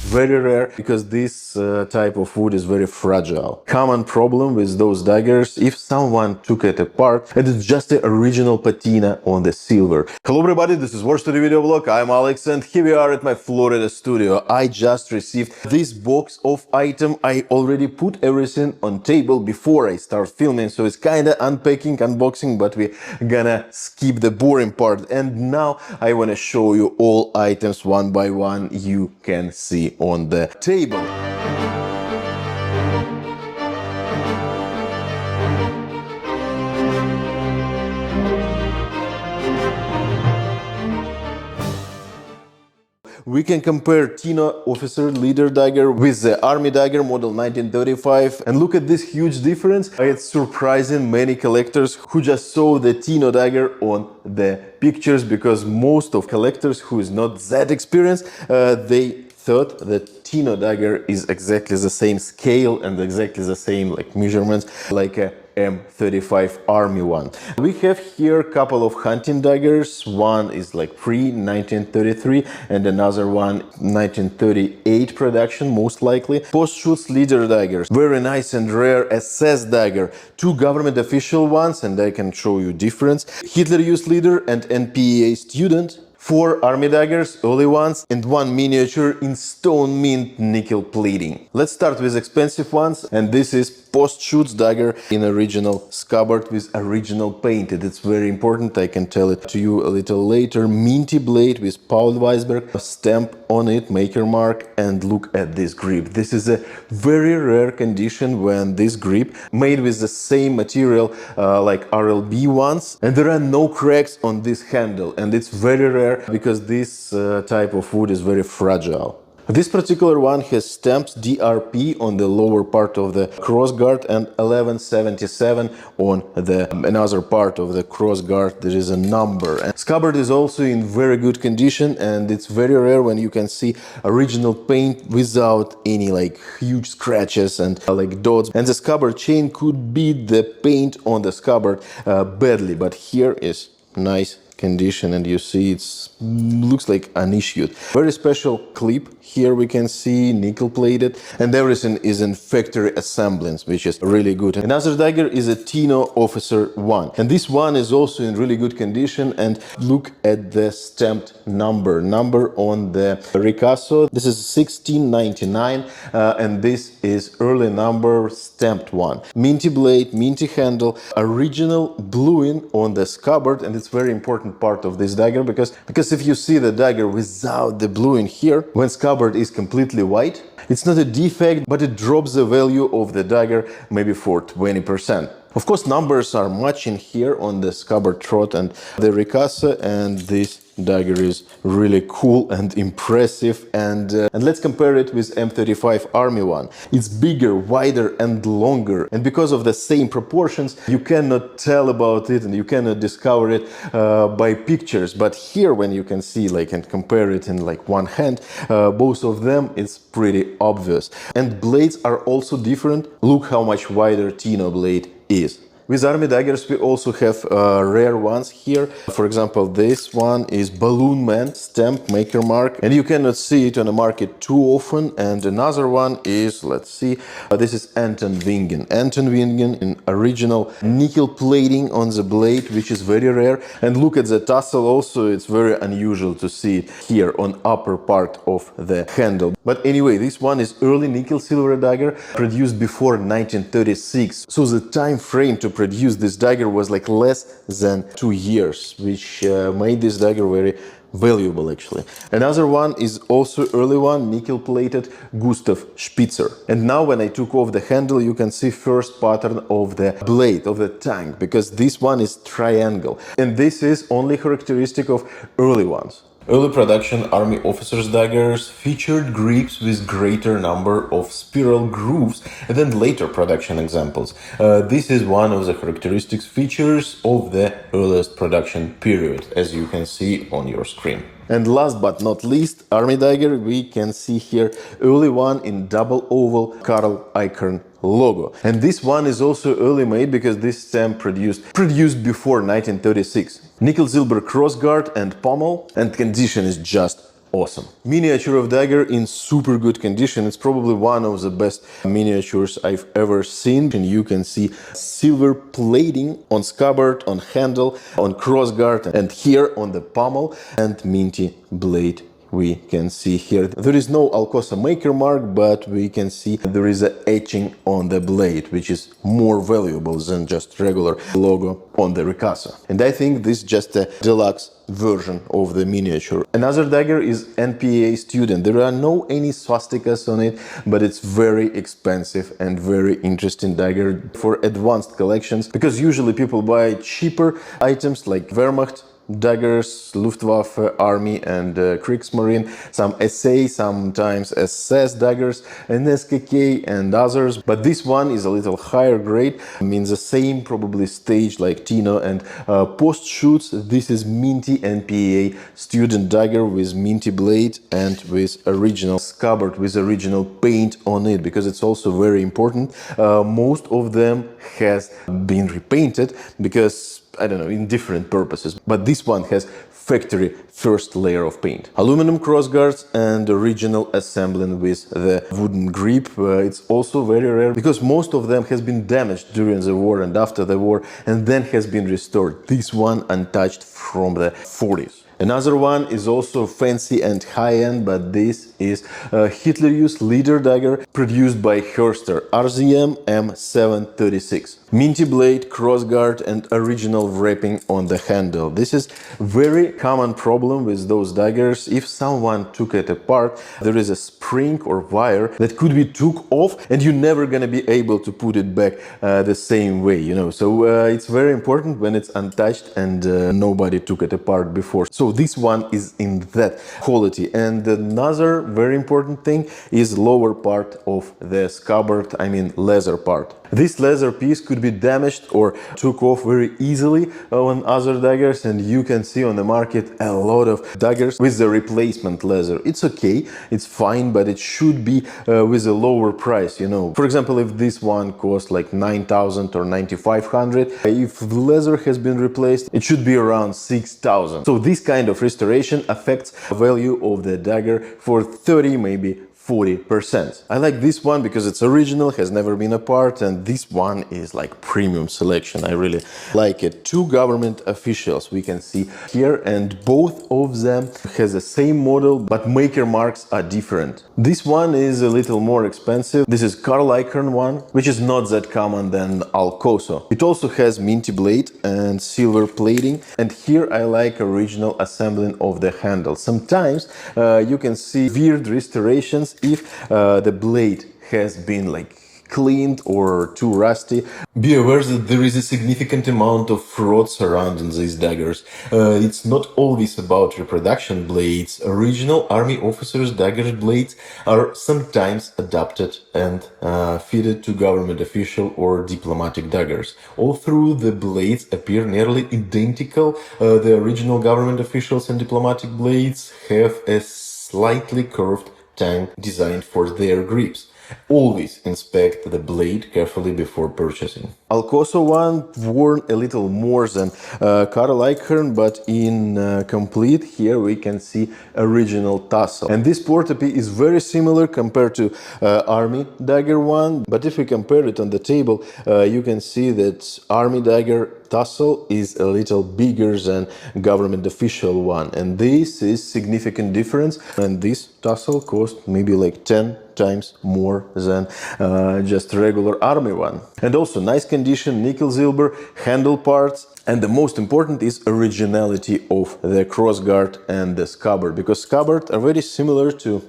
very rare because this type of wood is very fragile. Common problem with those daggers, if someone took it apart, and it's just the original patina on the silver. Hello everybody, this is WarStory video blog. I'm Alex and here we are at my Florida studio. I just received this box of item. I already put everything on table before I start filming, so it's kinda unpacking, unboxing, but we're gonna skip the boring part. And now I wanna show you all items one by one you can see on the table. We can compare Tino Officer Leader Dagger with the Army Dagger model 1935 and look at this huge difference. It's surprising many collectors who just saw the Tino Dagger on the pictures, because most of collectors who is not that experienced, they thought that Tino Dagger is exactly the same scale and exactly the same measurements like a M35 Army one. We have here a couple of hunting daggers. One is pre-1933 and another one 1938 production, most likely. Postschutz leader daggers, very nice and rare SS dagger. Two government official ones, and I can show you difference. Hitler Youth leader and NPA student. 4 army daggers, early ones, and 1 miniature in stone mint nickel plating. Let's start with expensive ones, and this is Postschutz dagger in original scabbard with original painted. It's very important, I can tell it to you a little later. Minty blade with Paul Weisberg stamp on it, maker mark, and look at this grip. This is a very rare condition when this grip made with the same material like RLB ones, and there are no cracks on this handle, and it's very rare because this type of wood is very fragile. This particular one has stamps DRP on the lower part of the crossguard and 1177 on the another part of the crossguard. There is a number. And scabbard is also in very good condition, and it's very rare when you can see original paint without any huge scratches and dots. And the scabbard chain could beat the paint on the scabbard badly, but here is nice condition, and you see it's looks like unissued. Very special clip here we can see, nickel plated, and everything is in factory assemblance, which is really good. Another dagger is a Tino Officer 1, and this one is also in really good condition, and look at the stamped number on the ricasso. This is 1699 and this is early number stamped one. Minty blade, minty handle, original bluing on the scabbard, and it's very important part of this dagger because if you see the dagger without the bluing here, when scabbard is completely white, it's not a defect, but it drops the value of the dagger maybe for 20%. Of course, numbers are matching here on the scabbard throat and the ricasso, and this dagger is really cool and impressive, and let's compare it with M35 Army one. It's bigger, wider and longer, and because of the same proportions you cannot tell about it and you cannot discover it by pictures, but here when you can see and compare it in one hand, both of them, it's pretty obvious. And blades are also different. Look how much wider Tino blade is. With army daggers we also have rare ones here. For example, this one is Balloon Man stamp, maker mark, and you cannot see it on the market too often. And another one is, let's see, this is Anton Wingen in original nickel plating on the blade, which is very rare. And look at the tassel also, it's very unusual to see it here on upper part of the handle. But anyway, this one is early nickel silver dagger, produced before 1936, so the time frame to produce this dagger was less than 2 years, which made this dagger very valuable actually. Another one is also early one, nickel plated, Gustav Spitzer. And now when I took off the handle, you can see first pattern of the blade of the tank, because this one is triangle, and this is only characteristic of early ones. Early production army officers' daggers featured grips with greater number of spiral grooves than later production examples. This is one of the characteristic features of the earliest production period, as you can see on your screen. And last but not least, army dagger, we can see here early one in double oval Karl Eichhorn logo. And this one is also early made because this stamp produced before 1936. Nickel silver crossguard and pommel, and condition is just awesome. Miniature of dagger in super good condition. It's probably one of the best miniatures I've ever seen. And you can see silver plating on scabbard, on handle, on crossguard, and here on the pommel, and minty blade. We can see here there is no Alcosa maker mark, but we can see there is an etching on the blade, which is more valuable than just regular logo on the Ricasa. And I think this is just a deluxe version of the miniature. Another dagger is NPA Student. There are no any swastikas on it, but it's very expensive and very interesting dagger for advanced collections, because usually people buy cheaper items like Wehrmacht daggers, Luftwaffe, Army and Kriegsmarine, some SA, sometimes SS daggers, and SKK and others. But this one is a little higher grade, means the same probably stage like Tino and Postschutz. This is minty NPA student dagger with minty blade and with original scabbard, with original paint on it, because it's also very important. Most of them has been repainted because I don't know, in different purposes, but this one has factory first layer of paint. Aluminum crossguards and original assembling with the wooden grip. It's also very rare because most of them has been damaged during the war and after the war and then has been restored. This one untouched from the 40s. Another one is also fancy and high-end, but this is a Hitler-Youth leader dagger produced by Hörster, RZM M736. Minty blade, crossguard and original wrapping on the handle. This is very common problem with those daggers. If someone took it apart, there is a spring or wire that could be took off and you're never gonna be able to put it back the same way, you know. So it's very important when it's untouched and nobody took it apart before. So this one is in that quality. And another very important thing is lower part of the scabbard, I mean leather part. This leather piece could be damaged or took off very easily on other daggers, and you can see on the market a lot of daggers with the replacement leather. It's okay, it's fine, but it should be with a lower price, you know. For example, if this one costs like 9,000 or 9,500, if the leather has been replaced, it should be around 6,000. So this kind of restoration affects the value of the dagger for 30, maybe 40%. I like this one because it's original, has never been apart, and this one is like premium selection. I really like it. Two government officials we can see here, and both of them has the same model, but maker marks are different. This one is a little more expensive. This is Carl Icahn one, which is not that common than Alcoso. It also has minty blade and silver plating, and here I like original assembling of the handle. Sometimes you can see weird restorations if the blade has been like cleaned or too rusty. Be aware that there is a significant amount of fraud surrounding these daggers. It's not always about reproduction blades. Original army officers' dagger blades are sometimes adapted and fitted to government official or diplomatic daggers. Although the blades appear nearly identical, the original government officials and diplomatic blades have a slightly curved tang designed for their grips. Always inspect the blade carefully before purchasing. Alcoso one worn a little more than Carl Icahn, but in complete here we can see original tassel. And this portopee is very similar compared to Army dagger one, but if we compare it on the table, you can see that Army dagger tassel is a little bigger than government official one, and this is significant difference, and this tassel cost maybe like 10 times more than just regular army one. And also nice condition, nickel silver handle parts, and the most important is originality of the crossguard and the scabbard, because scabbard are very similar to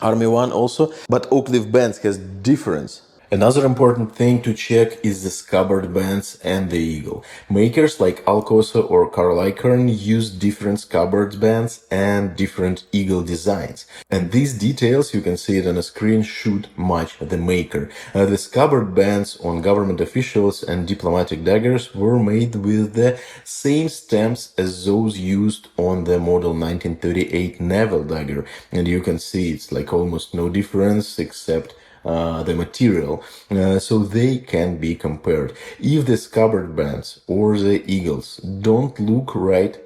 army one also, but oak leaf bands has difference. Another important thing to check is the scabbard bands and the eagle. Makers like Alcoso or Carl Icahn use different scabbard bands and different eagle designs. And these details, you can see it on a screen, should match the maker. The scabbard bands on government officials and diplomatic daggers were made with the same stamps as those used on the model 1938 naval dagger. And you can see it's like almost no difference except the material, so they can be compared. If the scabbard bands or the eagles don't look right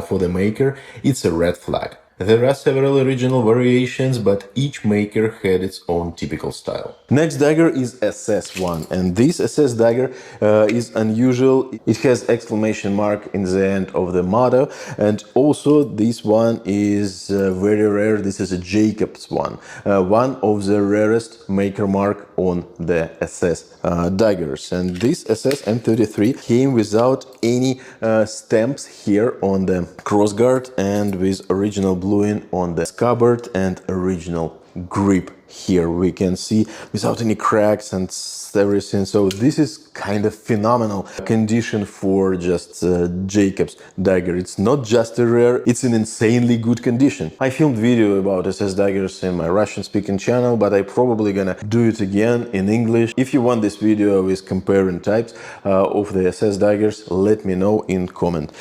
for the maker, it's a red flag. There are several original variations, but each maker had its own typical style. Next dagger is SS1, and this SS dagger is unusual. It has exclamation mark in the end of the motto, and also this one is very rare. This is a Jacob's one of the rarest maker mark on the SS daggers. And this SS M33 came without any stamps here on the crossguard and with original bluing on the scabbard and original grip here we can see without any cracks and everything. So this is kind of phenomenal condition for just Jacob's dagger. It's not just a rare, it's an insanely good condition. I filmed video about SS daggers in my Russian speaking channel, but I probably gonna do it again in English. If you want this video with comparing types of the SS daggers, let me know in comment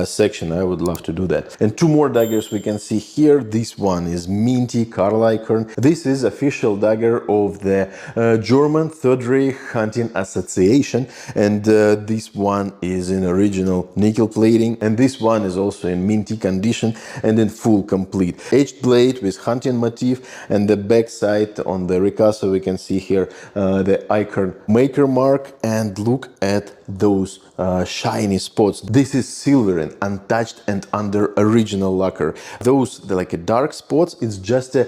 section. I would love to do that. And two more daggers we can see here. This one is minty Karl Eichhorn. This is official dagger of the German Third Reich Hunting Association, and this one is in original nickel plating, and this one is also in minty condition and in full complete. Edged blade with hunting motif, and the back side on the ricasso we can see here the Eichhorn maker mark, and look at those shiny spots. This is silvering, untouched and under original lacquer. Those like dark spots, it's just a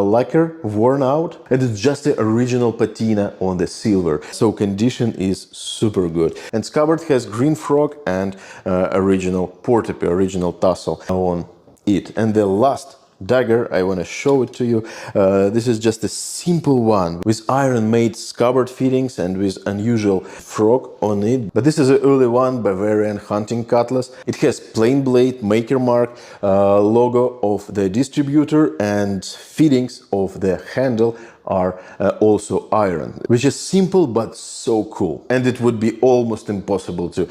lacquer worn out, and it's just the original patina on the silver. So condition is super good. And scabbard has green frog and original portapee, original tassel on it. And the last dagger, I want to show it to you. This is just a simple one with iron made scabbard fittings and with unusual frog on it. But this is an early one, Bavarian hunting cutlass. It has plain blade, maker mark, logo of the distributor, and fittings of the handle are also iron, which is simple but so cool. And it would be almost impossible to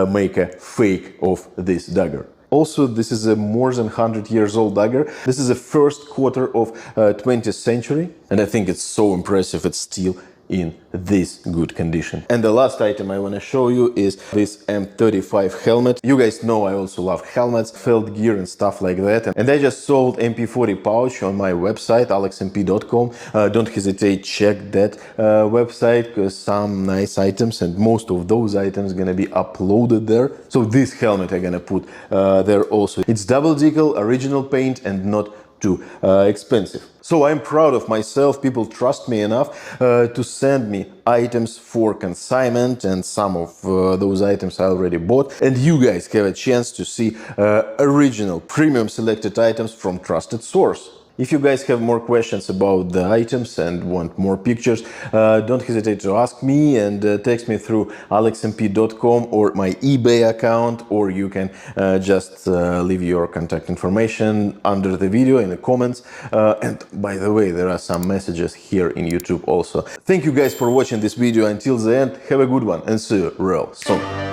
make a fake of this dagger. Also, this is a more than 100 years old dagger. This is the first quarter of 20th century, and I think it's so impressive it's still in this good condition. And the last item I want to show you is this M35 helmet. You guys know I also love helmets, felt gear and stuff like that. And I just sold MP40 pouch on my website, alexmp.com. Don't hesitate, check that website, because some nice items and most of those items gonna be uploaded there. So this helmet I'm gonna put there also. It's double decal, original paint, and not too expensive. So I'm proud of myself. People trust me enough to send me items for consignment, and some of those items I already bought. And you guys have a chance to see original premium selected items from trusted source. If you guys have more questions about the items and want more pictures, don't hesitate to ask me and text me through alexmp.com or my eBay account, or you can just leave your contact information under the video in the comments. And by the way, there are some messages here in YouTube also. Thank you guys for watching this video until the end. Have a good one and see you real soon.